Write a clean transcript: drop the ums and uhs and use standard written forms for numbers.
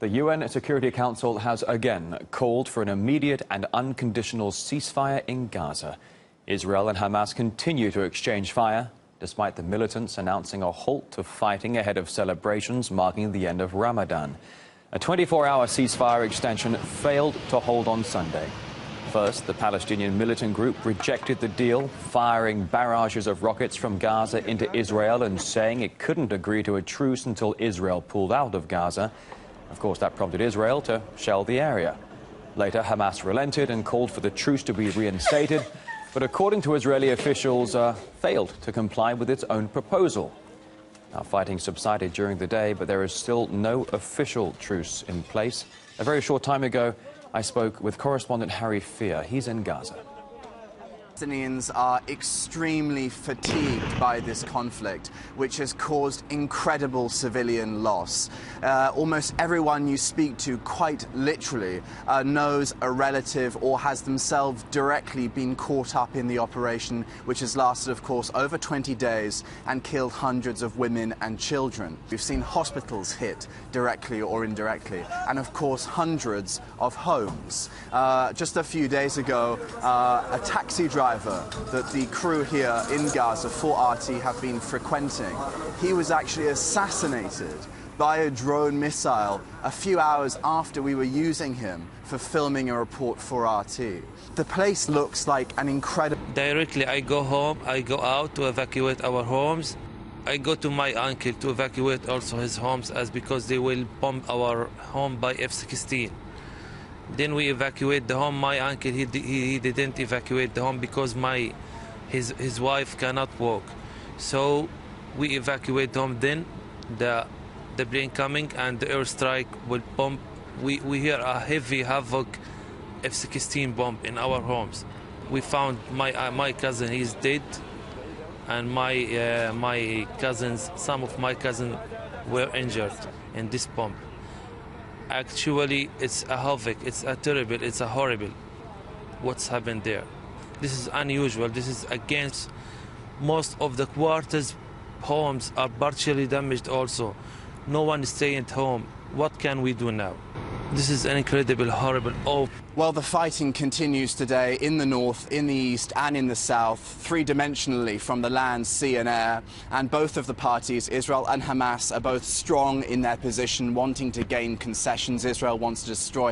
The UN Security Council has again called for an immediate and unconditional ceasefire in Gaza. Israel and Hamas continue to exchange fire, despite the militants announcing a halt to fighting ahead of celebrations marking the end of Ramadan. A 24-hour ceasefire extension failed to hold on Sunday. First, the Palestinian militant group rejected the deal, firing barrages of rockets from Gaza into Israel and saying it couldn't agree to a truce until Israel pulled out of Gaza. Of course, that prompted Israel to shell the area. Later, Hamas relented and called for the truce to be reinstated, but according to Israeli officials, failed to comply with its own proposal. Now, fighting subsided during the day, but there is still no official truce in place. A very short time ago, I spoke with correspondent Harry Fear. He's in Gaza. Palestinians are extremely fatigued by this conflict, which has caused incredible civilian loss. Almost everyone you speak to, quite literally, knows a relative or has themselves directly been caught up in the operation, which has lasted, of course, over 20 days and killed hundreds of women and children. We've seen hospitals hit directly or indirectly, and, of course, hundreds of homes. Just a few days ago, a taxi driver that the crew here in Gaza for RT have been frequenting, he was actually assassinated by a drone missile a few hours after we were using him for filming a report for RT. The place looks like an incredible... Directly I go home, I go out to evacuate our homes. I go to my uncle to evacuate also his homes, as because they will bomb our home by F-16. Then we evacuate the home. My uncle, he didn't evacuate the home because his wife cannot walk. So we evacuate the home. Then the plane coming and the airstrike will bomb. We hear a heavy havoc F-16 bomb in our homes. We found my cousin, he's dead, and my cousins, some of my cousins were injured in this bomb. Actually, it's a havoc, it's a terrible, it's a horrible what's happened there. This is unusual. This is against most of the quarters. Homes are partially damaged also. No one is staying at home. What can we do now? This is an incredible, horrible. Well, the fighting continues today in the north, in the east and in the south, three-dimensionally from the land, sea and air. And both of the parties, Israel and Hamas, are both strong in their position, wanting to gain concessions. Israel wants to destroy